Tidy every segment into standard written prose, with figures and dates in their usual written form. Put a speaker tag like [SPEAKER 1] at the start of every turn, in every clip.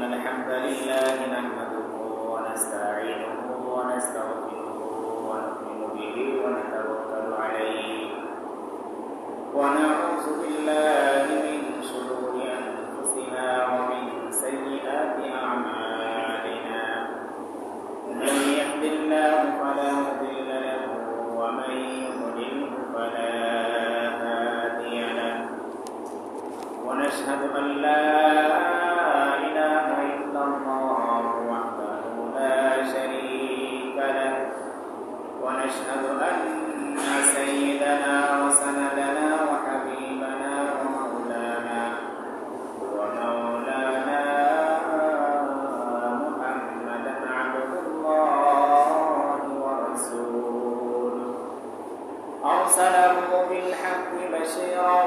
[SPEAKER 1] الحمد لله نحمده ونستعينه ونستغفره ونؤمن به ونتوكل عليه ونعوذ بالله من شرور أنفسنا ومن سيئات أعمالنا من يهد الله فلا مضل له ومن يضلله فلا هادي له ونشهد أن لا إله إلا الله وحده لا شريك له ونشهد أن سيدنا وسندنا وحبيبنا ومولانا محمدا عبد الله ورسوله أرسله بالحق بشيرا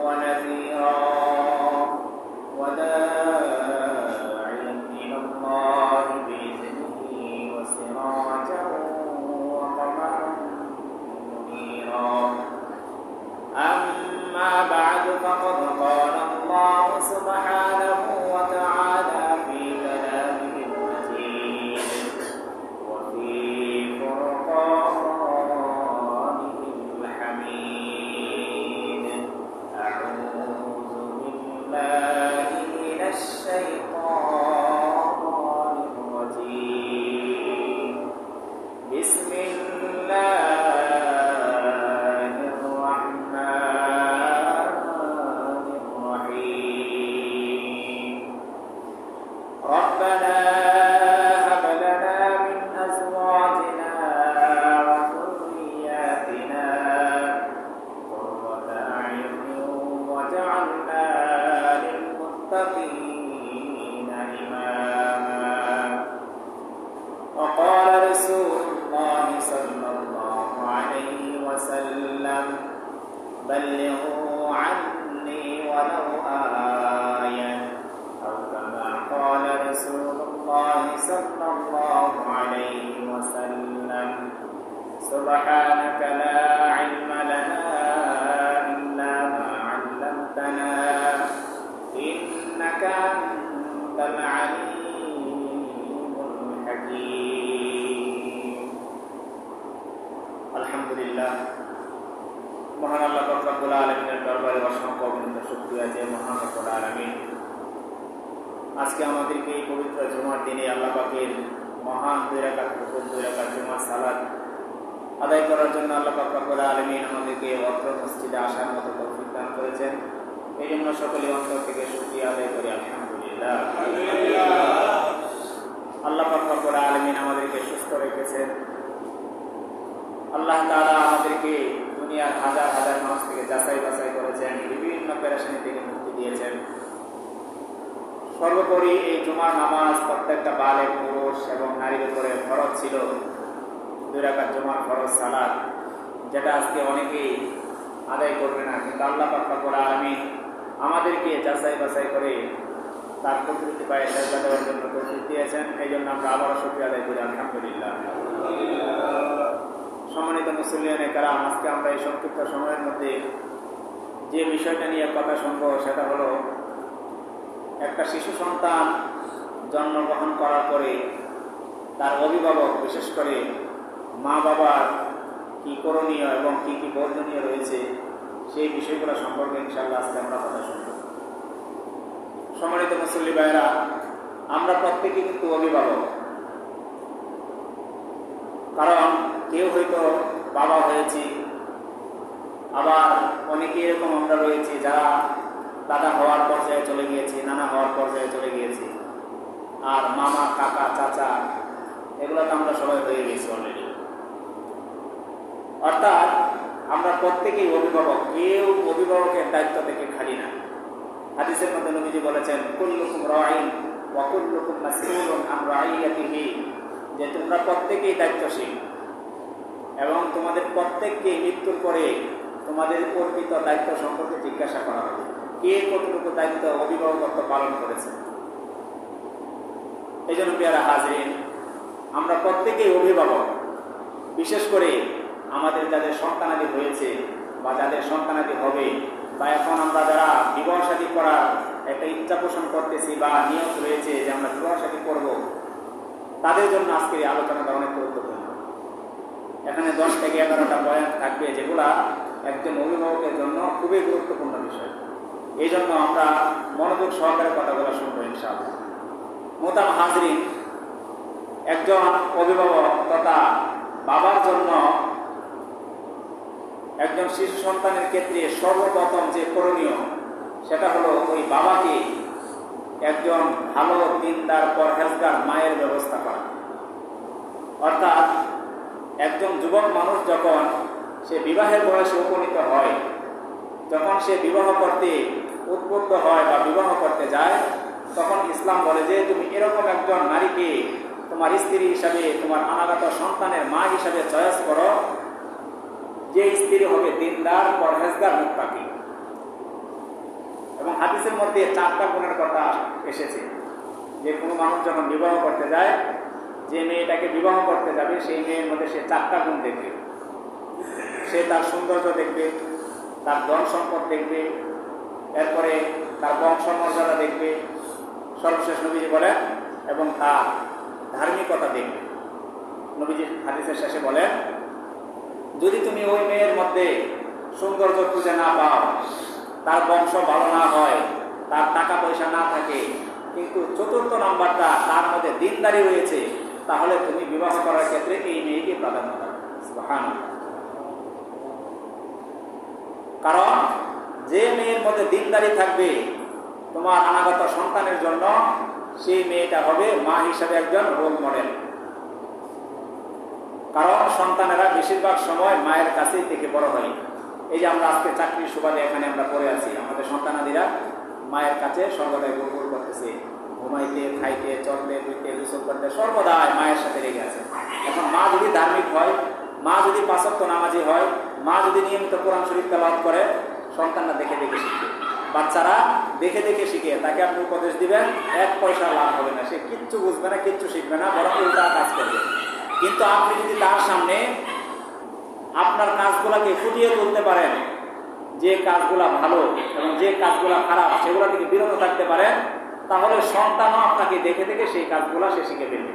[SPEAKER 1] ونذيرا وداعيا إلى الله بإذنه وسراجا وقمرا منيرا أما بعد فقد قال الله سبحانه وتعالى في كلامه المجيد وفي فرقانه الحميد أعوذ بالله من الشيطان الرجيم بسم الله الرحمن الرحيم ربنا هب لنا من أزواجنا وذرياتنا قرة أعين واجعلنا للمتقين إماما وقال رسول الله صلى الله عليه وسلم بلغوا عني ولو آية أو كما قال رسول الله صلى الله عليه وسلم سبحانك لا علم لنا إلا ما علمتنا إنك أنت العليم الحكيم الحمد لله মহান আল্লাহ পাক রব্বুল আলামিনের দরবারে অসংখ্য অভিনন্দ শুকরিয়া যে মহান রব্বুল আলামিন আজকে আমাদেরকে এই পবিত্র জুমার দিনে আল্লাহ পাকের মহান দুই রাকাত জুমার সালাত আদায় করার জন্য আল্লাহ পাক রব্বুল আলামিন আমাদেরকে অত্র মসজিদে আসার মতো তৌফিক দান করেছেন। এই জন্য সকলে অন্তর থেকে শুকরিয়া আদায় করি আলহামদুলিল্লাহ। আল্লাহ পাক রব্বুল আলামিন আমাদেরকে সুস্থ রেখেছেন। আল্লাহ তাআলা আমাদেরকে দুনিয়ার হাজার হাজার মানুষ থেকে যাচাই বাছাই করেছেন, বিভিন্ন পেরেশানি থেকে মুক্তি দিয়েছেন। সর্বোপরি এই জুমার নামাজ প্রত্যেকটা বালেগ পুরুষ এবং নারীর উপরে ফরজ ছিল, দুই রাকাত জুমার ফরজ সালাত, যেটা আজকে অনেকেই আদায় করবে না, কিন্তু আল্লাহ পাক রব্বুল আলামিন আমাদেরকে যাচাই বাছাই করে তার প্রকৃতি পায়ে সেজদা দেওয়ার জন্য তৌফিক দিয়েছেন। এই জন্য আমরা আবারও শুকরিয়া আদায় করি আলহামদুলিল্লাহ। সম্মানিত মুসলিয়ানে কারাম, আজকে আমরা এই সংক্ষিপ্ত সময়ের মধ্যে যে বিষয়টা নিয়ে কথা শুনবো সেটা হলো একটা শিশু সন্তান জন্মগ্রহণ করার পরে তার অভিভাবক, বিশেষ করে মা বাবার কি করণীয় এবং কি কি বর্জনীয় রয়েছে সেই বিষয়গুলো সম্পর্কে ইনশাআল্লাহ আজকে আমরা কথা শুনব। সম্মানিত মুসল্লি ভাইয়েরা, আমরা প্রত্যেকেই কিন্তু অভিভাবক, কারণ কেউ হয়তো বাবা হয়েছি, আবার অনেকে এরকম আমরা রয়েছি যারা দাদা হওয়ার পর্যায়ে চলে গিয়েছি, নানা হওয়ার পর্যায়ে চলে গিয়েছি, আর মামা, কাকা, চাচা এগুলো তো আমরা সবাই হয়ে গেছি অলরেডি। অর্থাৎ আমরা প্রত্যেকেই অভিভাবক, কেউ অভিভাবকের দায়িত্ব থেকে খালি না। হাদিসের মধ্যে নবীজি বলেছেন কুল্লুকুম রাঈন ওয়া কুল্লুকুম মাসউলুন আন রাঈয়াতিহি, যে তোমরা প্রত্যেকেই দায়িত্বশীল এবং তোমাদের প্রত্যেককে মৃত্যুর পরে তোমাদের অর্পিত দায়িত্ব সম্পর্কে জিজ্ঞাসা করা হবে, কে কতটুকু দায়িত্ব অভিভাবকত্ব পালন করেছে। এই জন্য পেয়ারা হাজরিন, আমরা প্রত্যেকেই অভিভাবক। বিশেষ করে আমাদের যাদের সন্তানাদি হয়েছে বা যাদের সন্তানাদি হবে, বা এখন আমরা যারা বিবাহ শাদী করার একটা ইচ্ছা পোষণ করতেছি বা নিয়ত রয়েছে যে আমরা বিবাহ শাদী করব, তাদের জন্য আজকের এই আলোচনাটা অনেক গুরুত্বপূর্ণ। এখানে 10 থেকে 11টা পয়েন্ট থাকবে যেগুলা একজন অভিভাবকের জন্য খুবই গুরুত্বপূর্ণ বিষয়। এই জন্য আমরা মনোযোগ সহকারে কথাগুলো শুনবো ইনশাআল্লাহ। মোহতারাম হাজরিন, একজন অভিভাবক তথা বাবার জন্য একজন শিশু সন্তানের ক্ষেত্রে সর্বপ্রথম যে করণীয় সেটা হলো ওই বাবাকে একজন ভালো দিনদার পরহেজগার মায়ের ব্যবস্থা করা। অর্থাৎ একজন যুবক মানুষ যখন সে বিবাহের বয়সে উপনীত হয়, যখন সে বিবাহ করতে উদ্বুদ্ধ হয় বা বিবাহ করতে যায়, তখন ইসলাম বলে যে তুমি এরকম একজন নারীকে তোমার স্ত্রী হিসাবে, তোমার অনাগত সন্তানের মা হিসাবে চয়েস করো, যে স্ত্রী হবে দিনদার পরহেজগার মুত্তাকি। এবং হাদিসের মধ্যে 4টা গুণের কথা এসেছে যে কোনো মানুষ যখন বিবাহ করতে যায়, যে মেয়েটাকে বিবাহ করতে যাবে সেই মেয়ের মধ্যে সে 4টা গুণ দেখবে। সে তার সৌন্দর্য দেখবে, তার ধন সম্পদ দেখবে, এরপরে তার বংশ মর্যাদা দেখবে, সর্বশেষ নবীজি বলেন এবং তার ধার্মিকতা দেখবে। নবীজি হাদিসের শেষে বলেন, যদি তুমি ওই মেয়ের মধ্যে সৌন্দর্য খুঁজে না পাও, তার বংশ ভালো না হয়, তার টাকা পয়সা না থাকে, কিন্তু 4র্থ নাম্বারটা তার মধ্যে দিনদারি রয়েছে, তাহলে তুমি বিবাহ করার ক্ষেত্রে এই মেয়েকে প্রাধান্য দাও। সুবহানাল্লাহ। কারণ যে মেয়ের মধ্যে দিনদারি থাকবে তোমার অনাগত সন্তানের জন্য, সেই মেয়েটা হবে মা হিসাবে একজন রোল মডেল। কারণ সন্তানেরা বেশিরভাগ সময় মায়ের কাছেই থেকে বড় হয়। এই যে আমরা আজকে চাকরির সুবাদে এখানে আমরা পড়ে আছি, আমাদের সন্তানাদিরা মায়ের কাছে সর্বদাই গুড়গুড় করতেছে, ঘুমাইতে, খাইতে, চলতে, বুঝতে, গোসল করতে সর্বদাই মায়ের সাথে লেগে আছে। এখন মা যদি ধার্মিক হয়, মা যদি 5 ওয়াক্ত নামাজি হয়, মা যদি নিয়মিত কোরআন শরীফ তেলাওয়াত করে, সন্তানরা দেখে দেখে শিখবে। বাচ্চারা দেখে দেখে শিখে, তাকে আপনি উপদেশ দিবেন, 1 পয়সা লাভ হবে না, সে কিচ্ছু বুঝবে না, কিচ্ছু শিখবে না, বরং উল্টা কাজ করবে। কিন্তু আপনি যদি তার সামনে আপনার কাজগুলাকে ফুটিয়ে তুলতে পারেন, যে কাজগুলা ভালো এবং যে কাজগুলা খারাপ সেগুলো থেকে বিরত থাকতে পারেন, তাহলে সন্তানও আপনাকে দেখে দেখে সেই কাজগুলা সে শিখে ফেলবে।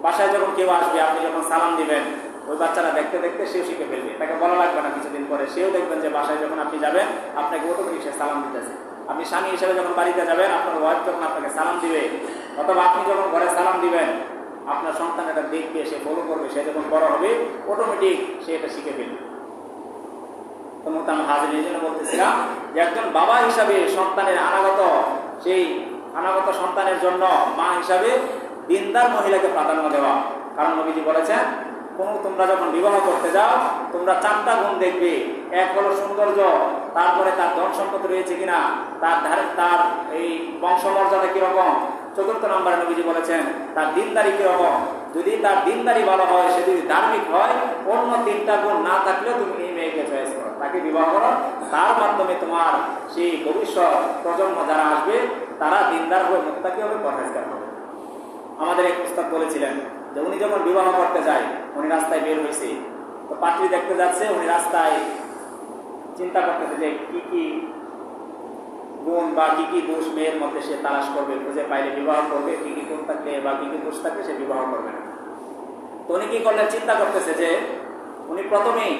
[SPEAKER 1] বাসায় যখন কেউ আসবে, আপনি যখন সালাম দিবেন, ওই বাচ্চারা দেখতে দেখতে সেও শিখে ফেলবে, তাকে বলা লাগবে না। কিছুদিন পরে সেও দেখবেন যে বাসায় যখন আপনি যাবেন, আপনাকে অটোমেটিক সে সালাম দিতেছে। আপনি স্বামী হিসেবে যখন বাড়িতে যাবেন, আপনার ওয়াইফ যখন আপনাকে সালাম দিবে, অথবা আপনি যখন ঘরে সালাম দিবেন, আপনার সন্তান এটা দেখবে, সে ফলো করবে, সে যখন বড় হবে অটোমেটিক সে এটা শিখে ফেলবে। তো মোহতারাম হাজির, এই জন্য বলতেছিলাম যে একজন বাবা হিসাবে সন্তানের সেই অনাগত সন্তানের জন্য মা হিসাবে দিনদার মহিলাকে প্রাধান্য দেওয়া। কারণ নবীজি বলেছেন, তোমরা যখন বিবাহ করতে যাও, তোমরা 4টা গুণ দেখবে। এক হলো সৌন্দর্য, তারপরে তার ধন সম্পদ রয়েছে কিনা, তার এই বংশমর্যাদা কিরকম, 4র্থ নম্বরে নবীজি বলেছেন তার দিনদারি কিরকম। যদি তার দিনদারি ভালো হয়, সে যদি ধার্মিক হয়, অন্য 3টা গুণ না থাকলেও তুমি এই মেয়েকে চয়েস করো, তাকে বিবাহ করো। তার মাধ্যমে তোমার সেই ভবিষ্যৎ প্রজন্ম যারা আসবে, তারা দিনদার হবে, মুত্তাকি হবে, পরহেজগার হবে। আমাদের এক উস্তাদ বলেছিলেন যে উনি যখন বিবাহ করতে যায়, উনি রাস্তায় বের হয়েছে, তো পাত্রী দেখতে যাচ্ছে, উনি রাস্তায় চিন্তা করতেছে যে কি কি গুণ বা কি কি দোষ মেয়ের মধ্যে সে তালাশ করবে, খুঁজে পাইলে বিবাহ করবে, কি কি গুণ থাকলে বা কি কি দোষ থাকলে সে বিবাহ করবে না। তো উনি কি করলেন, চিন্তা করতেছে যে উনি প্রথমেই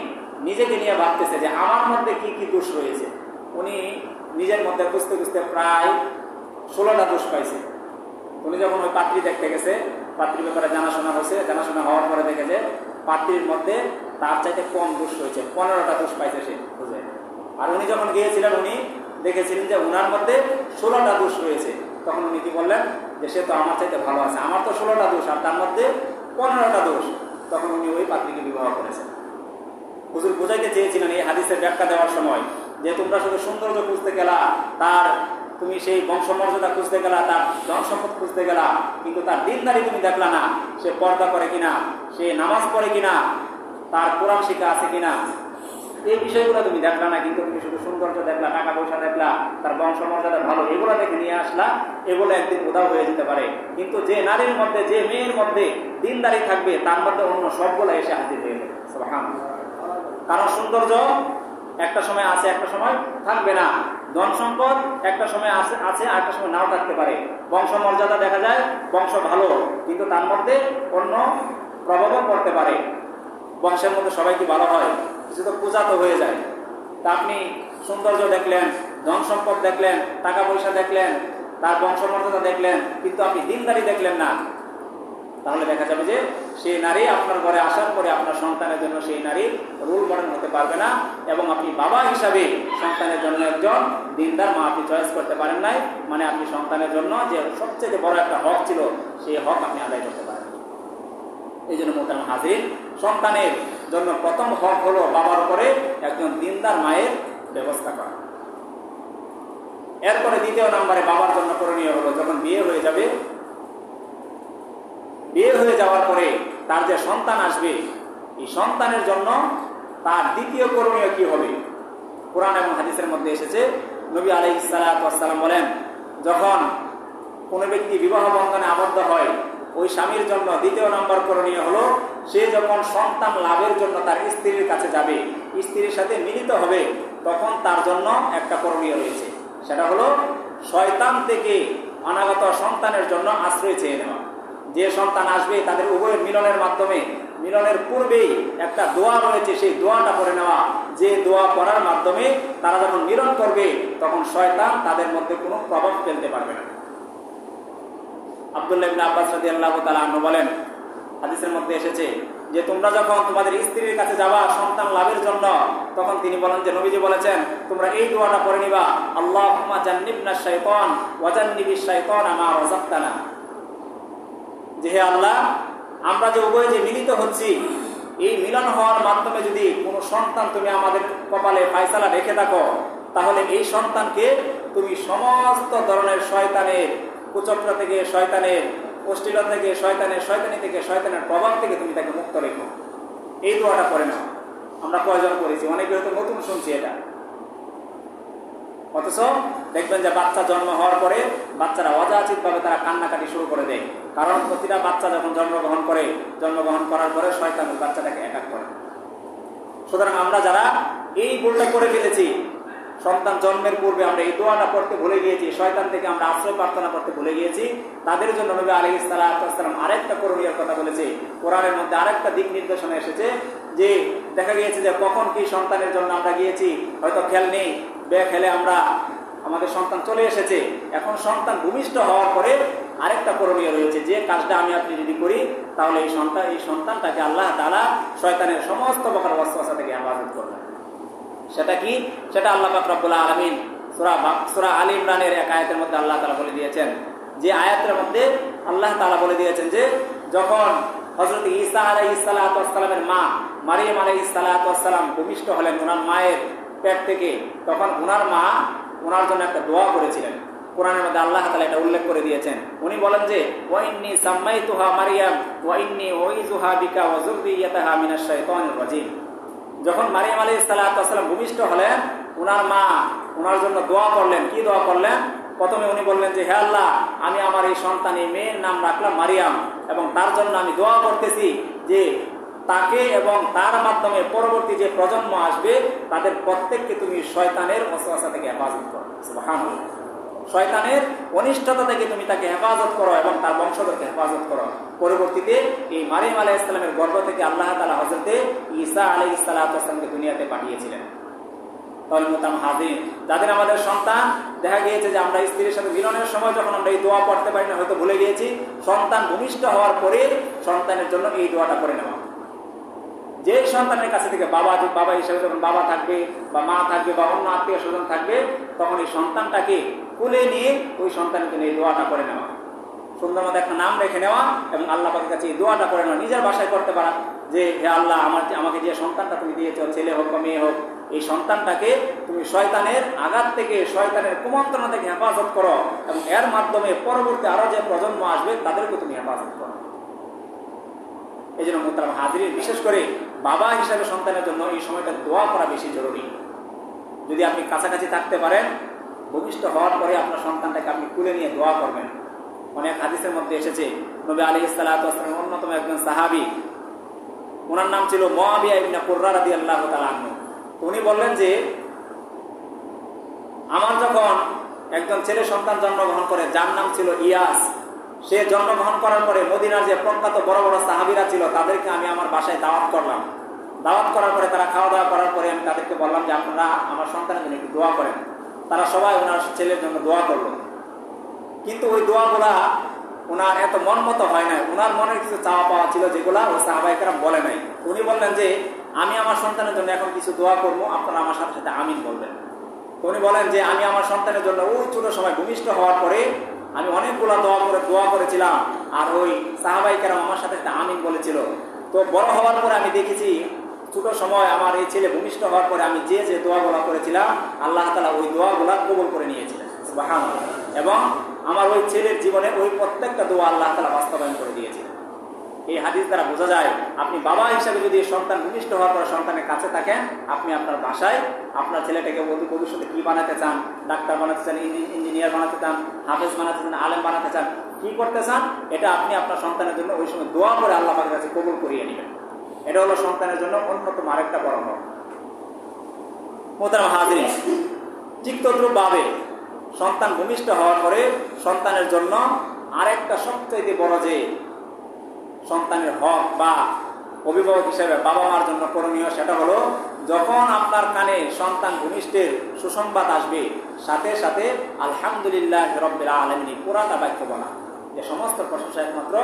[SPEAKER 1] নিজেকে নিয়ে ভাবতেছে যে আমার মধ্যে কি কি দোষ রয়েছে। উনি নিজের মধ্যে খুঁজতে খুঁজতে প্রায় 16টা দোষ পাইছে। উনি যখন ওই পাত্রী দেখতে গেছে, পাত্রীর ব্যাপারে জানাশোনা হয়েছে, জানাশোনা হওয়ার পরে দেখে যে পাত্রীর মধ্যে তার চাইতে কম দোষ রয়েছে, 15টা দোষ পাইছে সে খুঁজে। আর উনি যখন গিয়েছিলেন, উনি দেখেছিলেন যে উনার মধ্যে 16টা দোষ রয়েছে। তখন উনি কি বললেন যে সে তো আমার চাইতে ভালো আছে, আমার তো 16টা দোষ আর তার মধ্যে 15টা দোষ। তখন উনি ওই পাত্রীকে বিবাহ করেছেন। হুজুর বোঝাইতে চেয়েছিলেন এই হাদিসের ব্যাখ্যা দেওয়ার সময় যে তোমরা শুধু সৌন্দর্য খুঁজতে গেলা, তুমি সেই বংশমর্যাদা খুঁজতে গেলা, তার ধন সম্পদ খুঁজতে গেলা, কিন্তু তার দিনদারি তুমি দেখলা না, সে পর্দা করে কিনা, সে নামাজ পড়ে কিনা, তার কোরআন শিক্ষা আছে কিনা, এই বিষয়গুলো তুমি দেখলা না। কিন্তু তুমি শুধু সৌন্দর্য দেখলা, টাকা পয়সা দেখলা, তার বংশমর্যাদা ভালো, এগুলো দেখে নিয়ে আসলা, এগুলো একদিন উধাও হয়ে যেতে পারে। কিন্তু যে নারীর মধ্যে, যে মেয়ের মধ্যে দিনদারি থাকবে, তার মধ্যে অন্য সবগুলো এসে হাজির হয়ে যাবে। সুবহানাল্লাহ। কারণ সৌন্দর্য একটা সময় আছে, একটা সময় থাকবে না। ধন সম্পদ একটা সময় আছে, আর একটা সময় নাও থাকতে পারে। বংশ মর্যাদা দেখা যায় বংশ ভালো, কিন্তু তার মধ্যে অন্য প্রভাবও পড়তে পারে। বংশের মধ্যে সবাই কি ভালো হয়? কিছু তো পূজা তো হয়ে যায়। তা আপনি সৌন্দর্য দেখলেন, ধন সম্পদ দেখলেন, টাকা পয়সা দেখলেন, তার বংশমর্যাদা দেখলেন, কিন্তু আপনি দিনদারি দেখলেন না, তাহলে দেখা যাবে যে সেই নারী আপনার ঘরে আসার পরে আপনার সন্তানের জন্য সেই নারী রোল মডেল হতে পারবে না, এবং আপনি বাবা হিসাবে সন্তানের জন্য একজন দিনদার মা আপনি চয়েস করতে পারেন নাই। মানে আপনি সন্তানের জন্য যে সবচেয়ে বড় একটা হক ছিল, সেই হক আপনি আদায় করতে পারেন। এই জন্য মোহতারাম হাজির, সন্তানের জন্য প্রথম হক হলো বাবার উপরে একজন দিনদার মায়ের ব্যবস্থা করা। এরপরে দ্বিতীয় নম্বরে বাবার জন্য করণীয় হলো, যখন বিয়ে হয়ে যাবে, বিয়ে হয়ে যাওয়ার পরে তার যে সন্তান আসবে, এই সন্তানের জন্য তার দ্বিতীয় করণীয় কি হবে? কোরআন এবং হাদিসের মধ্যে এসেছে, নবী আলাইহিস সালাতু ওয়াস সালাম বলেন, যখন কোনো ব্যক্তি বিবাহ বন্ধনে আবদ্ধ হয়, ওই স্বামীর জন্য দ্বিতীয় নম্বর করণীয় হলো, সে যখন সন্তান লাভের জন্য তার স্ত্রীর কাছে যাবে, স্ত্রীর সাথে মিলিত হবে, তখন তার জন্য একটা করণীয় রয়েছে। সেটা হলো শয়তান থেকে অনাগত সন্তানের জন্য আশ্রয় চেয়ে নেওয়া। যে সন্তান আসবে তাদের উভয়ের মিলনের মাধ্যমে, মিলনের পূর্বেই একটা দোয়া রয়েছে, সেই দোয়াটা পড়ে নেওয়া, যে দোয়া পড়ার মাধ্যমে তারা যখন মিলন করবে তখন শয়তান তাদের মধ্যে কোনো প্রভাব ফেলতে পারবে না। আব্দুল্লাহ ইবনে আব্বাস রাদিয়াল্লাহু তাআলা আনহু বলেন, হাদিসের মধ্যে এসেছে যে তোমরা যখন তোমাদের স্ত্রীর কাছে যাবা সন্তান লাভের জন্য, তখন তিনি বলেন যে নবীজি বলেছেন তোমরা এই দোয়াটা পড়ে নিবা, আল্লাহুম্মা জান্নিবনা শাইতান ওয়া জান্নিবিশ শাইতানা মা রাযাকতানা। যে হে আল্লাহ, আমরা যে উভয়ে যে মিলিত হচ্ছি, এই মিলন হওয়ার মাধ্যমে যদি কোনো সন্তান তুমি আমাদের কপালে ফায়সালা রেখে থাকো, তাহলে এই সন্তানকে তুমি সমস্ত ধরনের শয়তানের কুচক্র থেকে, শয়তানের অশ্লীলতা থেকে, শয়তানি থেকে, শয়তানের প্রভাব থেকে তুমি তাকে মুক্ত রেখো। এই দোয়াটা করে নাও। আমরা কয়জন করেছি? অনেকে হয়তো নতুন শুনছি এটা। অথচ দেখবেন যে বাচ্চা জন্ম হওয়ার পরে বাচ্চারা অযাচিতভাবে তারা কান্নাকাটি শুরু করে দেয়, কারণ প্রতিটা বাচ্চা যখন জন্মগ্রহণ করে, জন্মগ্রহণ করার পরে শয়তান ওই বাচ্চাটাকে অ্যাটাক করে। সুতরাং আমরা যারা এই ভুলটা করে ফেলেছি, সন্তান জন্মের পূর্বে আমরা এই দোয়াটা পড়তে ভুলে গিয়েছি, শয়তান থেকে আমরা আশ্রয় প্রার্থনা করতে ভুলে গিয়েছি, তাদের জন্য নবী আলাইহিস সালাতু ওয়াস সালাম আরেকটা করণীয় কথা বলেছে। কোরআনের মধ্যে আরেকটা দিক নির্দেশনা এসেছে, যে দেখা গিয়েছে যে কখন কি সন্তানের জন্য আমরা গিয়েছি, হয়তো খেয়াল নেই, খেলে আমরা আমাদের সন্তান চলে এসেছে, এখন সন্তান ভূমিষ্ঠ হওয়ার পরে আরেকটা করণীয় রয়েছে, যে কাজটা আমি আপনি যদি করি তাহলে এই সন্তানটাকে আল্লাহ তাআলা শয়তানের সমস্ত প্রকার ওয়াসওয়াসা থেকে হেফাজত করবেন। সেটা কি? সেটা আল্লাহ পাক রব্বুল আলামিন সূরা আলী ইমরানের এক আয়াতের মধ্যে আল্লাহ তাআলা বলে দিয়েছেন, যে আয়াতের মধ্যে আল্লাহ তাআলা বলে দিয়েছেন যে যখন হযরত ঈসা আলাইহিস সালাতু ওয়াস সালামের মা মারিয়াম আলাইহিস সালাতু ওয়াস সালাম ভূমিষ্ঠ হলেন ওনার মায়ের পেট থেকে, তখন ওনার মা ওনার জন্য একটা দোয়া করেছিলেন। কোরআনের মধ্যে আল্লাহ তাআলা এটা উল্লেখ করে দিয়েছেন। উনি বলেন যে ওয়া ইন্নী সাম্মাইতুহা মারিয়াম ওয়া ইন্নী উইযুহা বিকা ওয়া যুররিয়াতাহা মিনাশ শাইতানির রাজীম। যখন মারিয়াম আলাইহিস সালাতু ওয়াস সালাম ভূমিষ্ঠ হলেন, ওনার মা ওনার জন্য দোয়া করলেন। কি দোয়া করলেন? প্রথমে উনি বললেন যে হে আল্লাহ, আমি আমার এই সন্তান, এই মেয়ের নাম রাখলাম মারিয়াম, এবং তার জন্য আমি দোয়া করতেছি যে তাকে এবং তার মাধ্যমে পরবর্তী যে প্রজন্ম আসবে তাদের প্রত্যেককে তুমি শয়তানের ওয়াসওয়াসা থেকে হেফাজত করো। সুবহানাল্লাহ। শয়তানের অনিষ্টতা থেকে তুমি তাকে হেফাজত করো এবং তার বংশধরকে হেফাজত করো। পরবর্তীতে এই মারিয়াম আলাইহিস সালামের গর্ভ থেকে আল্লাহ তাআলা হযরতে ঈসা আলাইহিস সালাতু ওয়াস সালামকে দুনিয়াতে পাঠিয়েছিলেন। তাহলে মোহতারাম হাজির, যাদের আমাদের সন্তান দেখা গিয়েছে যে আমরা স্ত্রীর সাথে মিলনের সময় যখন আমরা এই দোয়া পড়তে পারি না, হয়তো ভুলে গিয়েছি, সন্তান ভূমিষ্ঠ হওয়ার পরে সন্তানের জন্য এই দোয়াটা করে নেওয়া। যে সন্তানের কাছে থেকে বাবা হিসেবে যখন বাবা থাকবে বা মা থাকবে বা অন্য আত্মীয় স্বজন থাকবে, তখন এই সন্তানটাকে কোলে নিয়ে ওই সন্তানকে নিয়ে এই দোয়াটা করে নেওয়া, সুন্দর মতো একটা নাম রেখে নেওয়া এবং আল্লাহ পাকের কাছে এই দোয়াটা করে নেওয়া। নিজের বাসায় করতে পারা যে হে আল্লাহ, আমাকে যে সন্তানটা তুমি দিয়েছো, ছেলে হোক বা মেয়ে হোক, এই সন্তানটাকে তুমি শয়তানের আঘাত থেকে, শয়তানের কুমন্ত্রণা থেকে হেফাজত করো এবং এর মাধ্যমে পরবর্তী আরো যে প্রজন্ম আসবে তাদেরকে তুমি হেফাজত করো। এই জন্য মোহতারাম হাজির, বিশেষ করে বাবা হিসাবে সন্তানের জন্য এই সময়টা দোয়া করা বেশি জরুরি। যদি আপনি কাছাকাছি থাকতে পারেন, ভূমিষ্ঠ হওয়ার পরে আপনার সন্তানটাকে আপনি কুলে নিয়ে দোয়া করবেন। অনেক হাদিসের মধ্যে এসেছে, নবী আলাইহিস সালাতু ওয়াস সালামের অন্যতম একজন সাহাবী, ওনার নাম ছিল মুআবিয়া ইবনে কুররা রাদিয়াল্লাহু তাআলা আনহু। উনি বললেন যে আমার যখন একজন ছেলে সন্তান জন্মগ্রহণ করে, যার নাম ছিল ইয়াস, সে জন্মগ্রহণ করার পরে মদিনার যে প্রখ্যাত বড় বড় সাহাবীরা ছিল তাদেরকে আমি আমার বাসায় দাওয়াত করলাম। দাওয়াত করার পরে তারা খাওয়া দাওয়া করার পরে আমি তাদেরকে বললাম যে আপনারা আমার সন্তানের জন্য একটু দোয়া করেন। তারা সবাই ওনার ছেলের জন্য দোয়া করলো, কিন্তু ওই দোয়াগুলা ওনার এত মন মতো হয় নাই। ওনার মনের কিছু চাওয়া পাওয়া ছিল যেগুলা ওই সাহাবায়ে কেরাম বলে নাই। উনি বললেন যে আমি আমার সন্তানের জন্য এখন কিছু দোয়া করবো, আপনারা আমার সাথে সাথে আমিন বলবেন। তো উনি বলেন যে আমি আমার সন্তানের জন্য ওই ছোট সময় ভূমিষ্ঠ হওয়ার পরে আমি অনেকগুলা দোয়া করেছিলাম, আর ওই সাহাবায়ে কেরাম আমার সাথে সাথে আমিন বলেছিল। তো বড় হওয়ার পরে আমি দেখেছি ছোট সময় আমার এই ছেলে ভূমিষ্ঠ হওয়ার পরে আমি যে যে দোয়াগুলা করেছিলাম আল্লাহ তাআলা ওই দোয়াগুলা কবুল করে নিয়েছিলেন, সুবহানাল্লাহ। এবং আমার ওই ছেলের জীবনে ওই প্রত্যেকটা দোয়া আল্লাহ তাআলা বাস্তবায়ন করে দিয়েছিলেন। এই হাদিস দ্বারা বোঝা যায় আপনি বাবা হিসাবে যদি সন্তান ভূমিষ্ঠ হওয়ার পর সন্তানের কাছে থাকেন, আপনি আপনার বাসায় আপনার ছেলেটাকে ভবিষ্যতে কি বানাতে চান, ডাক্তার বানাতে চান, ইঞ্জিনিয়ার বানাতে চান, হাফেজ বানাতে চান, আলেম বানাতে চান, কি করতে চান, এটা আপনি আপনার সন্তানের জন্য ওই সময় দোয়া করে আল্লাহ পাকের কাছে কবুল করিয়ে নেবেন। এটা হলো সন্তানের জন্য অন্যতম আরেকটা পরামর্শ। মোহতারাম হাজিরিন, ঠিক তদ্রূপভাবে সন্তান ভূমিষ্ঠ হওয়ার পরে সন্তানের জন্য আরেকটা সবচেয়ে বড় যে সন্তানের হক বা অভিভাবক হিসেবে বাবা মার জন্য করণীয়, সেটা হলো যখন আপনার কানে সন্তান ভূমিষ্ঠের সুসংবাদ আসবে সাথে সাথে আলহামদুলিল্লাহ রাব্বিল আলামিন পুরাটা বাক্য বলা, যে সমস্ত প্রশংসা একমাত্র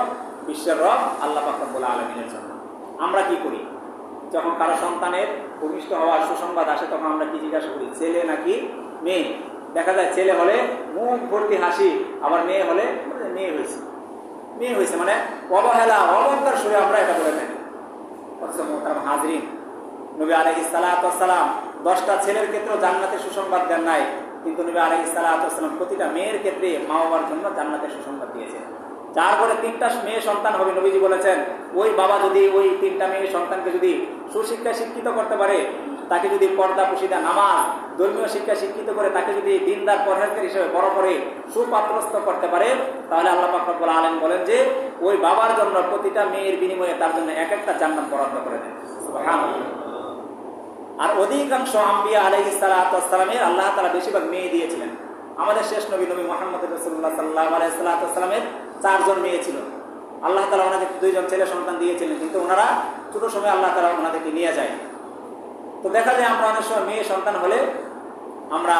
[SPEAKER 1] বিশ্বের রব আল্লাহ পাক রব্বুল আলামিনের জন্য। আমরা কি করি, যখন কারো সন্তানের ভূমিষ্ঠ হওয়ার সুসংবাদ আসে তখন আমরা কি জিজ্ঞাসা করি, ছেলে নাকি মেয়ে? দেখা যায় ছেলে হলে মুখ ভর্তি হাসি, আবার মেয়ে হলে মেয়ে হয়েছে মানে অবহেলা অলঙ্কার সুরে আমরা এটা বলে থাকি। মোহতারাম হাজরিন, নবী আলাইহিস সালাতু ওয়াস সালাম 10টা ছেলের ক্ষেত্রেও জান্নাতের সুসংবাদ দেন নাই, কিন্তু নবী আলাইহিস সালাতু ওয়াস সালাম প্রতিটা মেয়ের ক্ষেত্রে মা বাবার জন্য জান্নাতের সুসংবাদ দিয়েছেন। যার ঘরে 3টা মেয়ে সন্তান হবে, নবীজি বলেছেন ওই বাবা যদি ওই 3টা মেয়ে সন্তানকে যদি সুশিক্ষায় শিক্ষিত করতে পারে, তাকে যদি পর্দা পুশিদা নামাজ ধর্মীয় শিক্ষা শিক্ষিত করে তাকে যদি দিনদার পরহেজগার হিসেবে বড় করে সুপাত্রস্থ করতে পারে, তাহলে আল্লাহ পাক রব্বুল আলামিন বলেন যে ওই বাবার জন্য প্রতিটা মেয়ের বিনিময়ে তার জন্য এক একটা জান্নাত বরাদ্দ করে দেন, সুবহানাল্লাহ। আর অধিকাংশ আম্বিয়া আলাইহিস সালাতু ওয়াস সালামের আল্লাহ তাআলা বেশিরভাগ মেয়ে দিয়েছিলেন। আমাদের শেষ নবী মুহাম্মদ রাসূলুল্লাহ সাল্লাল্লাহু আলাইহি ওয়াসাল্লামের 4 জন মেয়ে ছিল। আল্লাহ তাআলা ওনাদের 2 জন ছেলে সন্তান দিয়েছিলেন, কিন্তু ওনারা ছোট সময় আল্লাহ তাআলা ওনাদেরকে নিয়ে যায়। তো দেখা যায় আমরা অনেক সময় মেয়ে সন্তান হলে আমরা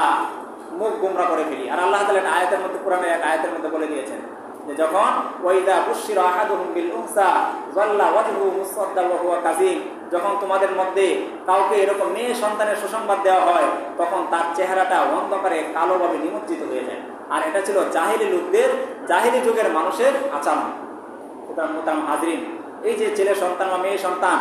[SPEAKER 1] মুখ গোমরা করে ফেলি। আর আল্লাহ তাআলা একটা আয়াতের মধ্যে, কোরআনের এক আয়াতের মধ্যে বলে দিয়েছেন যে যখন ওয়াইদা বুশিরা আহাদুহুম বিল উনসা যাল্লা ওয়াজহুহু মুসওয়াদ্দান ওয়া হুয়া কাযীম, যখন তোমাদের মধ্যে কাউকে এরকম মেয়ে সন্তানের সুসংবাদ দেওয়া হয় তখন তার চেহারাটা অন্ধকারে কালোভাবে নিমজ্জিত হয়ে যায়। আর এটা ছিল জাহিলি লোকদের, জাহিলি যুগের মানুষের আচরণ। সুতরাং মোহতারাম হাজরিন, এই যে ছেলে সন্তান বা মেয়ে সন্তান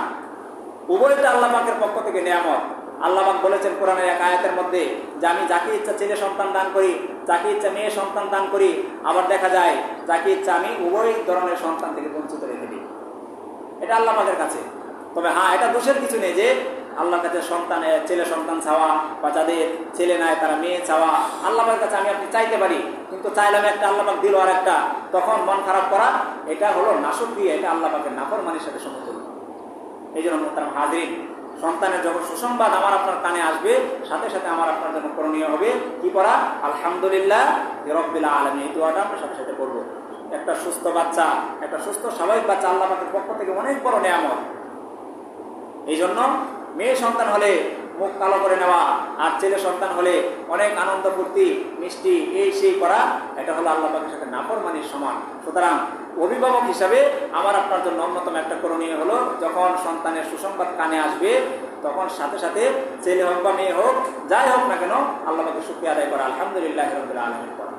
[SPEAKER 1] উভয়টা আল্লাহ পাকের পক্ষ থেকে নিয়ামত। আল্লাহ পাক বলেছেন কোরআনের এক আয়াতের মধ্যে যে আমি যাকে ইচ্ছা ছেলে সন্তান দান করি, যাকে ইচ্ছা মেয়ে সন্তান দান করি। আবার দেখা যায় যাকে ইচ্ছা আমি উভয় ধরনের সন্তান থেকে বঞ্চিত রেখে দিই। এটা আল্লাহ পাকের কাছে। তবে হ্যাঁ, এটা দোষের কিছু নেই যে আল্লাহর কাছে ছেলে সন্তান চাওয়া বা যাদের ছেলে নাই তারা মেয়ে চাওয়া, আল্লাহ পাকের কাছে আমি আপনি চাইতে পারি, কিন্তু চাইলাম একটা আল্লাহ পাক দিল আর একটা, তখন মন খারাপ করা, এটা হলো নাশকরিয়া, এটা আল্লাহ পাকের নাফরমানির সাথে সমতুল্য। এই জন্য মোহতারাম হাজরিন, সন্তানের যখন সুসংবাদ আমার আপনার কানে আসবে সাথে সাথে আমার আপনার জন্য করণীয় হবে কি করা, আলহামদুলিল্লাহ রাব্বিল আলামিন, এই দোয়াটা আমরা সাথে সাথে করবো। একটা সুস্থ বাচ্চা, একটা সুস্থ স্বাভাবিক বাচ্চা আল্লাহ পাকের পক্ষ থেকে অনেক বড় নিয়ামত। এই জন্য মেয়ে সন্তান হলে মুখ কালো করে নেওয়া আর ছেলে সন্তান হলে অনেক আনন্দ ফুর্তি মিষ্টি এই সেই করা, এটা হলো আল্লাহ পাকের সাথে নাফরমানির সমান। সুতরাং অভিভাবক হিসাবে আমার আপনার জন্য অন্যতম একটা করণীয় হলো যখন সন্তানের সুসংবাদ কানে আসবে তখন সাথে সাথে ছেলে হোক বা মেয়ে হোক যাই হোক না কেন আল্লাহ পাকের শুকরিয়া আদায় করা, আলহামদুলিল্লাহ রাব্বিল আলামিন করা।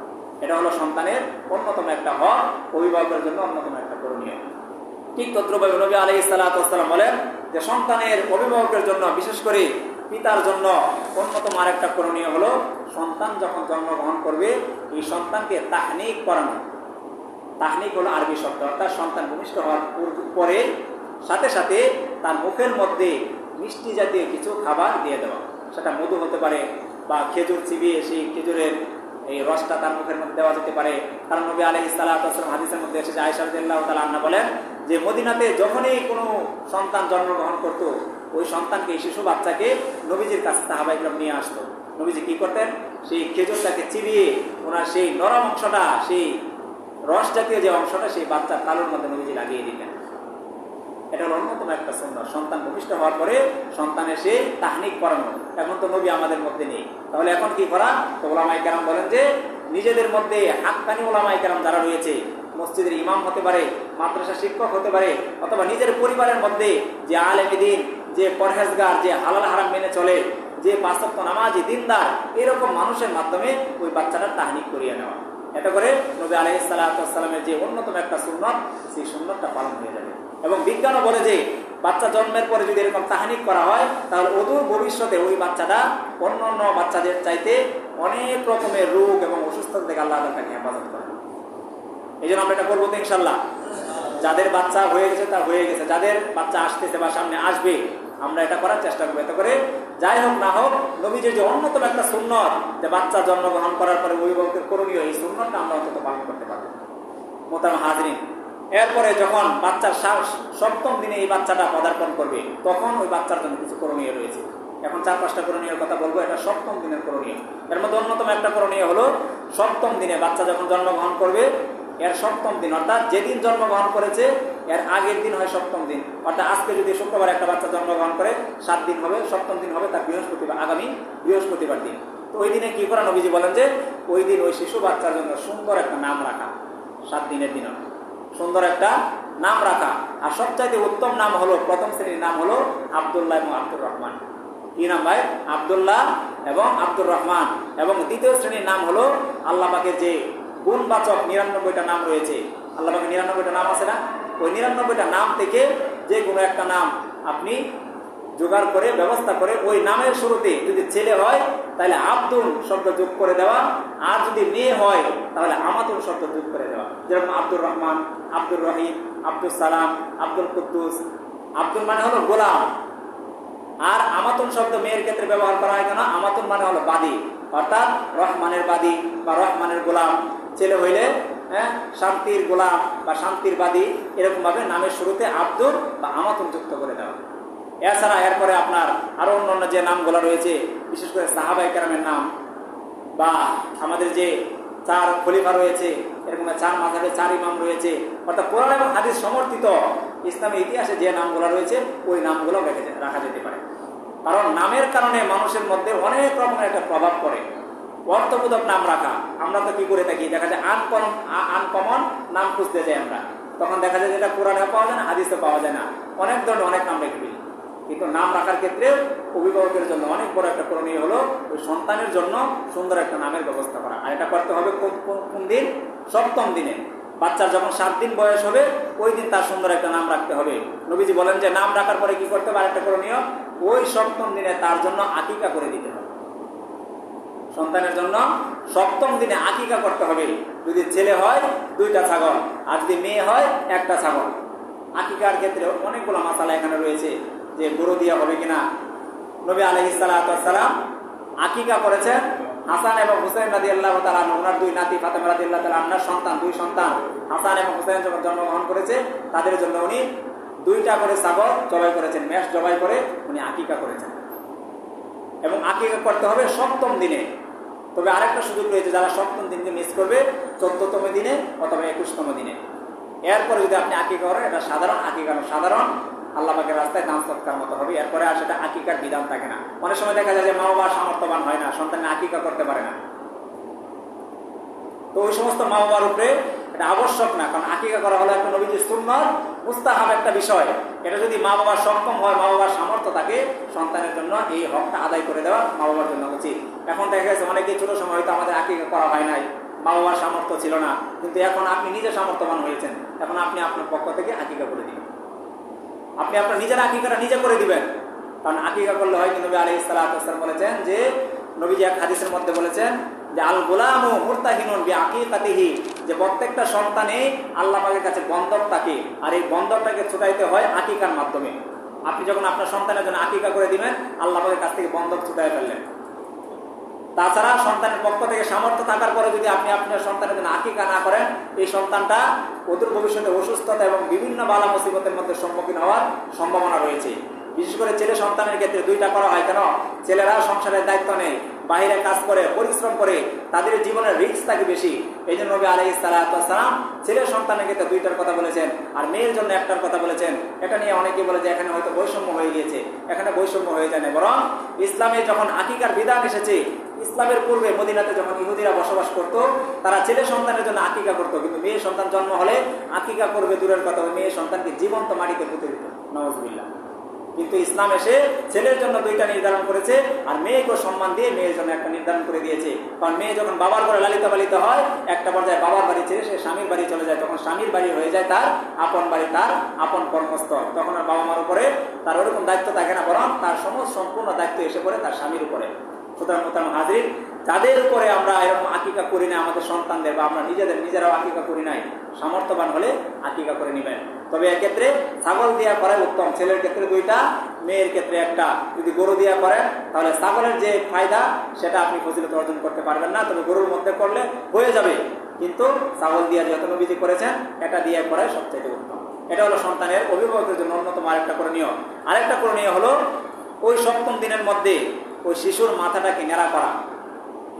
[SPEAKER 1] এটা হলো সন্তানের অন্যতম একটা হক, অভিভাবকের জন্য অন্যতম একটা করণীয়। ঠিক তদ্রুপভাবে নবী আলাইহিস সালাতু ওয়াস সালাম বলেন যে সন্তানের অভিভাবকের জন্য, বিশেষ করে পিতার জন্য অন্যতম আরেকটা করণীয় হলো সন্তান যখন জন্মগ্রহণ করবে এই সন্তানকে তাহনিক করানো। তাহনিক হলো আরবি শব্দ, অর্থাৎ সন্তান ভূমিষ্ঠ হওয়ার পরে সাথে সাথে তার মুখের মধ্যে মিষ্টি জাতীয় কিছু খাবার দিয়ে দেওয়া। সেটা মধু হতে পারে বা খেজুর চিবিয়ে সেই খেজুরের এই রসটা তার মুখের মধ্যে দেওয়া যেতে পারে। কারণ নবী আলাইহিস সালাতু ওয়াস সালাম হাদিসের মধ্যে এসেছে, আয়েশা রাদিয়াল্লাহু তাআলা আনহা বলেন যে মদিনাতে যখনই কোনো সন্তান জন্মগ্রহণ করত
[SPEAKER 2] ওই সন্তানকে, এই শিশু বাচ্চাকে নবীজির কাছে সাহাবায়ে কেরাম নিয়ে আসতো। নবীজি কি করতেন, সেই খেজুরটাকে চিবিয়ে ওনার সেই নরম অংশটা, সেই রস জাতীয় যে অংশটা, সেই বাচ্চার তালুর মধ্যে নবীজি লাগিয়ে দিতেন। এটা হলো অন্যতম একটা সুন্নাত। সন্তান ভূমিষ্ঠ হওয়ার পরে সন্তানের সেই তাহনিক করানো। এখন তো নবী আমাদের মধ্যে নেই, তাহলে এখন কি করা? তো ওলামায়ে কেরাম বলেন যে নিজেদের মধ্যে হাক্কানি ওলামায়ে কেরাম যারা রয়েছে, মসজিদের ইমাম হতে পারে, মাদ্রাসা শিক্ষক হতে পারে, অথবা নিজের পরিবারের মধ্যে যে আলেমে দ্বীন, যে পরহেজগার, যে হালাল হারাম মেনে চলে, যে পাঁচ ওয়াক্ত নামাজি দিনদার, এরকম মানুষের মাধ্যমে ওই বাচ্চাটার তাহনিক করিয়ে নেওয়া। এটা করে নবী আলাইহিস সালাতু ওয়াস সালামের যে অন্যতম একটা সুন্নাত, সেই সুন্নাতটা পালন হয়ে যাবে। এবং বিজ্ঞানও বলে যে বাচ্চা জন্মের পরে যদি এরকম তাহনিক করা হয়, তাহলে অদূর ভবিষ্যতে ওই বাচ্চাটা অন্য অন্য বাচ্চাদের চাইতে অনেক রকমের রোগ এবং অসুস্থতা থেকে আল্লাহ তাকে হেফাজত করে। এই জন্য আমরা এটা করবো তো ইনশাল্লাহ। যাদের বাচ্চা হয়ে গেছে তা হয়ে গেছে, যাদের বাচ্চা আসতেছে বা সামনে আসবে, আমরা এটা করার চেষ্টা করবো। এতে করে যাই হোক না হোক, নবীজির যে অন্যতম একটা সুন্নত, যে বাচ্চা জন্মগ্রহণ করার পরে অভিভাবকের করণীয়, এই সুন্নতটা আমরা অন্তত পালন করতে পারবো। মোহতারাম হাজরিন, এরপরে যখন বাচ্চার সপ্তম দিনে এই বাচ্চাটা পদার্পণ করবে, তখন ওই বাচ্চার জন্য কিছু করণীয় রয়েছে। এখন 4-5টা করণীয় কথা বলবো। এটা সপ্তম দিনের করণীয়। এর মধ্যে অন্যতম একটা করণীয় হলো, সপ্তম দিনে বাচ্চা যখন জন্মগ্রহণ করবে, এর সপ্তম দিন, অর্থাৎ যেদিন জন্মগ্রহণ করেছে এর আগের দিন হয় সপ্তম দিন। অর্থাৎ আজকে যদি শুক্রবার একটা বাচ্চা জন্মগ্রহণ করে, 7 দিন হবে, সপ্তম দিন হবে তার বৃহস্পতিবার, আগামী বৃহস্পতিবার দিন। তো ওই দিনে কি করা? নবীজি বলেন যে ওই দিন ওই শিশু বাচ্চার জন্য সুন্দর একটা নাম রাখা। 7 দিনের দিন সুন্দর একটা নাম রাখা। আর সবচাইতে উত্তম নাম হলো, প্রথম শ্রেণীর নাম হলো আব্দুল্লাহ এবং আব্দুর রহমান। কি নাম ভাই? আব্দুল্লাহ এবং আব্দুর রহমান। এবং দ্বিতীয় শ্রেণীর নাম হলো, আল্লাহ পাকের যে গুণবাচক 99টা নাম রয়েছে, আল্লাহ পাকের 99টা নাম আছে না, ওই 99টা নাম থেকে যে কোনো একটা নাম আপনি জোগাড় করে, ব্যবস্থা করে, ওই নামের শুরুতে যদি ছেলে হয় তাহলে আব্দুল শব্দ যোগ করে দেওয়া, আর যদি মেয়ে হয় তাহলে আমাতুল শব্দ যোগ করে দেওয়া। যেরকম আব্দুর রহমান, আব্দুর রহিম, আব্দুল সালাম, আব্দুল কুদ্দুস। আব্দুল মানে হলো গোলাম, আর আমাতুল শব্দ মেয়ের ক্ষেত্রে ব্যবহার করা হয় কেন? আমাতুল মানে হলো বাদী, অর্থাৎ রহমানের বাদী বা রহমানের গোলাম। ছেলে হইলে শান্তির গোলাম বা শান্তির বাদী, এরকম ভাবে নামের শুরুতে আব্দুল বা আমাতুল যুক্ত করে দেওয়া। এছাড়া এরপরে আপনার আরো অন্যান্য যে নামগুলো রয়েছে, বিশেষ করে সাহাবায়ে কেরামের নাম, বা আমাদের যে 4 খলিফা রয়েছে, এরকম 4 মাযহাবে 4 ইমাম রয়েছে, অর্থাৎ কোরআন এবং হাদিস সমর্থিত ইসলামের ইতিহাসে যে নামগুলো রয়েছে, ওই নামগুলো রাখা যেতে পারে। কারণ নামের কারণে মানুষের মধ্যে অনেক রকমের একটা প্রভাব পড়ে। অর্থবোধক নাম রাখা, আমরা তো কি করে থাকি, দেখা যায় আনকমন নাম খুঁজতে যাই আমরা, তখন দেখা যায় যেটা কোরআনে পাওয়া যায় না, হাদিসে পাওয়া যায় না, অনেক ধরনের অনেক নাম রেখে দিই। কিন্তু নাম রাখার ক্ষেত্রে অভিভাবকের জন্য অনেক বড় একটা করণীয় হলো ওই সন্তানের জন্য সুন্দর একটা নামের ব্যবস্থা করা। আর এটা করতে হবে কোন দিন? সপ্তম দিনে। বাচ্চার যখন 7 দিন বয়স হবে, ওই দিন তার সুন্দর একটা নাম রাখতে হবে। নবীজি বলেন যে নাম রাখার পরে কি করতে হবে? আরেকটা করণীয়, ওই সপ্তম দিনে তার জন্য আকিকা করে দিতে হবে। সন্তানের জন্য সপ্তম দিনে আকিকা করতে হবে। যদি ছেলে হয় 2টা ছাগল, আর যদি মেয়ে হয় 1টা ছাগল। আকিকার ক্ষেত্রে অনেকগুলো মাসালা এখানে রয়েছে, যে গরু দিয়া হবে কিনা। নবী আলাইহিস সালাতু ওয়াস সালাম আকিকা করেছেন হাসান এবং হুসাইন রাদিয়াল্লাহু তাআলা আনহু, ওনার 2 নাতি ফাতেমা রাদিয়াল্লাহু তাআলা আনহার সন্তান, 2 সন্তান হাসান এবং হুসাইন যখন জন্মগ্রহণ করেছে, তাদের জন্য উনি 2টা করে ছাগল জবাই করেছেন, মেষ জবাই করে উনি আকিকা করেছেন। এবং আকিকা করতে হবে সপ্তম দিনে। তবে আরেকটা সুযোগ রয়েছে, যারা সপ্তম দিনকে মিস করবে, 14তম দিনে অথবা 21তম দিনে। এরপরে যদি আপনি আকিকা করেন, এটা সাধারণ আকিকা, সাধারণ আল্লাহ পাকের রাস্তায় দান সৎকার মতো হবে। এরপরে আর সেটা আকিকার বিধান থাকে না। অনেক সময় দেখা যায় যে মা বাবা সামর্থ্যবান হয় না, সন্তানের আকিকা করতে পারে না। তো ওই সমস্ত মা বাবার উপরে এটা আবশ্যক না, কারণ আকিকা করা হলো একটা নবীজির সুন্নাত, মুস্তাহাব একটা বিষয়। এটা যদি মা বাবার সক্ষম হয়, মা বাবার সামর্থ্য থাকে, সন্তানের জন্য এই হকটা আদায় করে দেওয়া মা বাবার জন্য উচিত। এখন দেখা গেছে অনেকে ছোট সময় হয়তো আমাদের আকিকা করা হয় নাই, মা বাবার সামর্থ্য ছিল না, কিন্তু এখন আপনি নিজে সামর্থ্যবান হয়েছেন, এখন আপনি আপনার পক্ষ থেকে আকিকা করে দিবেন। আপনি আপনার নিজের আকিকাটা নিজে করে দিবেন। কারণ আকিকা করলে হয়, কিন্তু নবী আলাইহিস সালাতু ওয়াস সালাম বলেছেন যে, নবীজি এক হাদিসের মধ্যে বলেছেন যে আল গোলামু মুরতাহিনুন বিআকিকাতিহি, যে প্রত্যেকটা সন্তানে আল্লাহ পাকের কাছে বন্ধক থাকে, আর এই বন্ধকটাকে ছুটাইতে হয় আকিকার মাধ্যমে। আপনি যখন আপনার সন্তানের জন্য আকিকা করে দিবেন, আল্লাহ পাকের কাছ থেকে বন্ধক ছুটাই ফেললেন। তাছাড়া সন্তানের পক্ষ থেকে সামর্থ্য থাকার পরে যদি আপনি আপনার সন্তানের জন্য আকিকা না করেন, এই সন্তানটা অদূর ভবিষ্যতে অসুস্থতা এবং বিভিন্ন বালা মুসিবতের মধ্যে সম্মুখীন হওয়ার সম্ভাবনা রয়েছে। বিশেষ করে ছেলে সন্তানের ক্ষেত্রে দুইটা করা হয়। কেন? ছেলেরা সংসারের দায়িত্ব নেই, বাহিরে কাজ করে, পরিশ্রম করে, তাদের জীবনের রিস্ক থাকে বেশি। এই জন্য নবী আলাইহিস সালাম ছেলে সন্তানের ক্ষেত্রে দুইটার কথা বলেছেন, আর মেয়ের জন্য একটার কথা বলেছেন। এটা নিয়ে অনেকে বলে যে এখানে হয়তো বৈষম্য হয়ে গিয়েছে। এখানে বৈষম্য হয়ে যায় না, বরং ইসলামে যখন আকিকার বিধান এসেছে, ইসলামের পূর্বে মদিনাতে যখন ইহুদিরা বসবাস করতো, তারা ছেলে সন্তানের জন্য আকিকা করতো, কিন্তু মেয়ে সন্তান জন্ম হলে আকিকা করবে দূরের কথা, মেয়ে সন্তানকে জীবন্ত মাটিতে পুঁতে দিত, নাউজুবিল্লাহ। কিন্তু ইসলাম এসে ছেলের জন্য দুইটা নির্ধারণ করেছে, আর মেয়েকে সম্মান দিয়ে মেয়ের জন্য একটা নির্ধারণ করে দিয়েছে। কারণ মেয়ে যখন বাবার ঘরে লালিত পালিত হয়, একটা পর্যায়ে বাবার বাড়ি ছেড়ে সে স্বামীর বাড়ি চলে যায়, তখন স্বামীর বাড়ি হয়ে যায় তার আপন বাড়ি, তার আপন কর্মস্থল। তখন আর বাবা মার উপরে তার ওরকম দায়িত্ব থাকে না, বরং তার সম্পূর্ণ দায়িত্ব এসে পড়ে তার স্বামীর উপরে। সুতরাং মোহতারাম হাজির, যাদের উপরে আমরা এরকম আকিকা করি না, আমাদের সন্তানদের বা আমরা নিজেরাও আকিকা করি নাই, সামর্থ্যবান হলে আকিকা করে নেবেন। তবে এক্ষেত্রে ছাগল দিয়া করাই উত্তম। ছেলের ক্ষেত্রে দুইটা, মেয়ের ক্ষেত্রে একটা। যদি গরু দিয়া করেন তাহলে ছাগলের যে ফায়দা সেটা আপনি ফজিলত অর্জন করতে পারবেন না, তবে গরুর মধ্যে করলে হয়ে যাবে। কিন্তু ছাগল দিয়া যত নবীজি করেছেন, এটা দিয়ে করাই সবচেয়ে উত্তম। এটা হলো সন্তানের অভিভাবকের জন্য অন্যতম আরেকটা করণীয়। আরেকটা করণীয় হলো ওই সপ্তম দিনের মধ্যে ওই শিশুর মাথাটাকে নেড়া করা,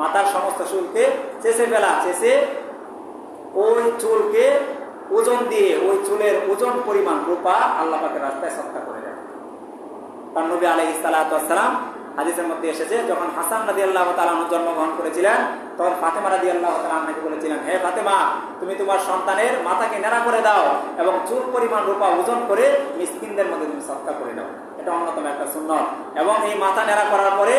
[SPEAKER 2] মাথার সমস্ত চুলকে চেঁচে ফেলা, চেঁচে ওই চুলকে ওজন দিয়ে ওই চুলের ওজন পরিমাণ রূপা আল্লাহ পাকের রাস্তায় সৎকার করে দেয়। তার নবী আলাইহিস সালাতু ওয়াস সালাম হাদিসের মধ্যে এসেছে, যখন হাসান রাদিয়াল্লাহু তাআলা আনহু জন্মগ্রহণ করেছিলেন, তখন ফাতেমা রাদিয়াল্লাহু তাআলা আনহাকে বলেছিলেন, হে ফাতেমা, তুমি তোমার সন্তানের মাথাকে নেড়া করে দাও এবং চুল পরিমাণ রূপা ওজন করে মিসকিনদের মধ্যে তুমি সৎকার করে দাও। এটা অন্যতম একটা সুন্নাত। এবং এই মাথা নেড়া করার পরে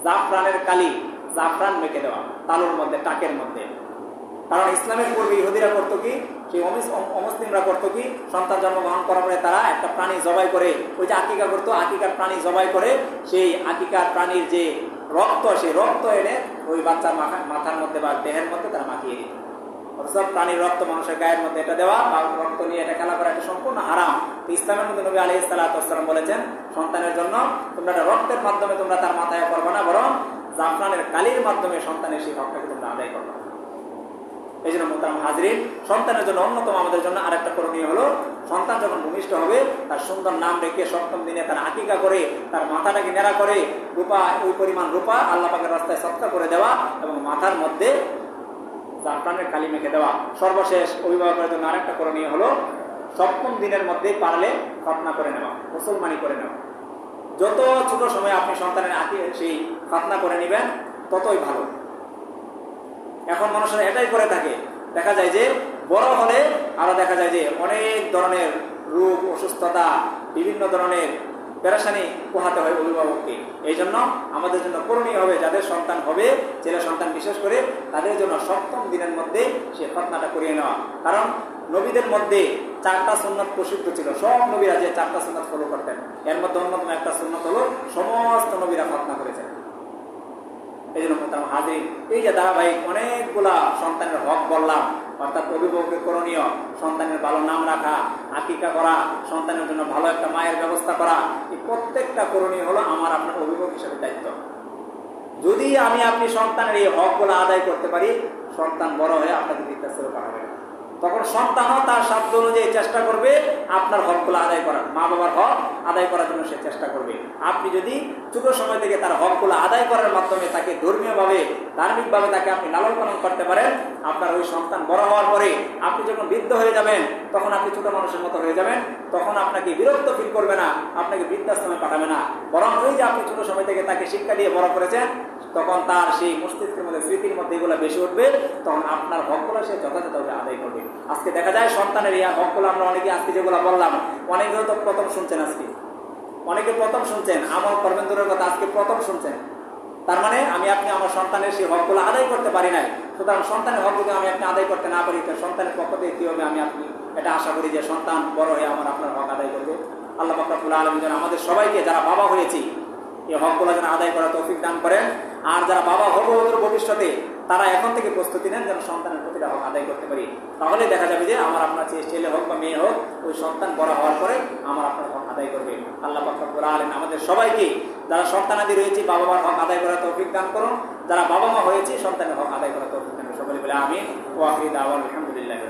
[SPEAKER 2] জাফরানের কালি, জাফরান মেখে দেওয়া তালুর মধ্যে, টাকের মধ্যে। কারণ ইসলামের পূর্বে ইহুদিরা করতো কি, সেই অমুসলিমরা করতো কি, সন্তান জন্মগ্রহণ করার পরে তারা একটা প্রাণী জবাই করে, ওই যে আকিকা করতো, আকিকার প্রাণী জবাই করে সেই আকিকার প্রাণীর যে রক্ত, সেই রক্ত এনে ওই বাচ্চার মাথার মধ্যে বা দেহের মধ্যে তারা মাখিয়ে দিত। অর্থাৎ প্রাণীর রক্ত মানুষের গায়ের মধ্যে এটা দেওয়া বা রক্ত নিয়ে এটা খেলা করা, এটা সম্পূর্ণ হারাম। ইসলামের মধ্যে নবী আলাইহিস সালাতু ওয়াস সালাম বলেছেন, সন্তানের জন্য তোমরা এটা রক্তের মাধ্যমে তোমরা তার মাথায় করবে না, বরং জাফরানের কালির মাধ্যমে সন্তানের সেই হকটাকে তোমরা আদায় করবে। এই জন্য মোহতারাম হাজরিন, সন্তানের জন্য অন্যতম আমাদের জন্য আরেকটা করণীয় হলো, সন্তান যখন ভূমিষ্ঠ হবে তার সুন্দর নাম রেখে সপ্তম দিনে তার আকিকা করে তার মাথাটাকে নেড়া করে রূপা, ওই পরিমাণ রূপা আল্লাহ পাকের রাস্তায় সৎকার করে দেওয়া এবং মাথার মধ্যে জাফরানের কালি মেখে দেওয়া। সর্বশেষ অভিভাবকের জন্য আরেকটা করণীয় হলো, সপ্তম দিনের মধ্যে পারলে খতনা করে নেওয়া, মুসলমানি করে নেওয়া। যত ছোট সময় আপনি সন্তানের সেই খতনা করে নেবেন ততই ভালো। এখন মানুষেরা এটাই করে থাকে, দেখা যায় যে বড় হলে আরো দেখা যায় যে অনেক ধরনের রোগ, অসুস্থতা, বিভিন্ন ধরনের পেরেশানি পোহাতে হয় অভিভাবককে। এই জন্য আমাদের জন্য করণীয় হবে, যাদের সন্তান হবে, ছেলে সন্তান বিশেষ করে, তাদের জন্য সপ্তম দিনের মধ্যে সে খতনাটা করিয়ে নেওয়া। কারণ নবীদের মধ্যে 4টা সুন্নাত প্রসিদ্ধ ছিল, সব নবীরা যে 4টা সুন্নাত ফলো করতেন, এর মধ্যে অন্যতম একটা সুন্নাত হলো সমস্ত নবীরা খতনা করেছেন। এই জন্য মোহতারাম হাজির, এই যে ধারাবাহিক অনেকগুলা সন্তানের হক বললাম, অর্থাৎ অভিভাবকের করণীয়, সন্তানের ভালো নাম রাখা, আকিকা করা, সন্তানের জন্য ভালো একটা মায়ের ব্যবস্থা করা, এই প্রত্যেকটা করণীয় হলো আমার আপনার অভিভাবক হিসেবে দায়িত্ব। যদি আপনি সন্তানের এই হকগুলো আদায় করতে পারি, সন্তান বড় হয়ে আপনাকে বৃদ্ধাশ্রমে পাঠাবে, তখন সন্তানও তার সাধ্য অনুযায়ী চেষ্টা করবে আপনার হকগুলো আদায় করার, মা বাবার হক আদায় করার জন্য সে চেষ্টা করবে। আপনি যদি ছোট সময় থেকে তার হকগুলো আদায় করার মাধ্যমে তাকে ধর্মীয়ভাবে, ধার্মিকভাবে তাকে আপনি লালন পালন করতে পারেন, আপনার ওই সন্তান বড় হওয়ার পরে আপনি যখন বৃদ্ধ হয়ে যাবেন, তখন আপনি ছোট মানুষের মতো হয়ে যাবেন, তখন আপনাকে বিরক্ত ফিল করবে না, আপনাকে বৃদ্ধাশ্রমে পাঠাবে না, বরং ওই যে আপনি ছোট সময় থেকে তাকে শিক্ষা দিয়ে বড় করেছেন, তখন তার সেই মস্তিষ্কের মধ্যে, স্মৃতির মধ্যে এগুলো বেশি উঠবে, তখন আপনার হকগুলো সে যথাযথভাবে আদায় করবে। আজকে দেখা যায় সন্তানের এই হকগুলো আমরা অনেকে আজকে যেগুলো বললাম, অনেকেও তো প্রথম শুনছেন, আজকে অনেকে প্রথম শুনছেন, আমল করবেন দূরের কথা, আজকে প্রথম শুনছেন। তার মানে আপনি আমার সন্তানের সেই হকগুলো আদায় করতে পারি নাই। সুতরাং সন্তানের হক যদি আপনি আদায় করতে না পারি, সন্তানের পক্ষ থেকে কি হবে, আপনি এটা আশা করি যে সন্তান বড় হয়ে আপনার হক আদায় করবে। আল্লাহ পাক রব্বুল আলামিন যেন আমাদের সবাইকে, যারা বাবা হয়েছি, এই হকগুলো যেন আদায় করার তৌফিক দান করেন। আর যারা বাবা হবো ভবিষ্যতে, তারা এখন থেকে প্রস্তুতি নেন যেন সন্তানের প্রতিটা হক আদায় করতে পারি। তাহলে দেখা যাবে যে আমার আপনার ছেলে হোক বা মেয়ে হোক, ওই সন্তান বড় হওয়ার পরে আমার আপনার হক আদায় করবে। আল্লাহ পাক রব্বুল আলামিন আমাদের সবাইকে, যারা সন্তানাদি রয়েছে, বাবা মার হক আদায় করার তৌফিক দান করুন। যারা বাবা মা হয়েছে, সন্তানের হক আদায় করার তৌফিক দান করুন। সকলে বলে আমিন। ওয়া আখিরু দাওয়ানা আলহামদুলিল্লাহি।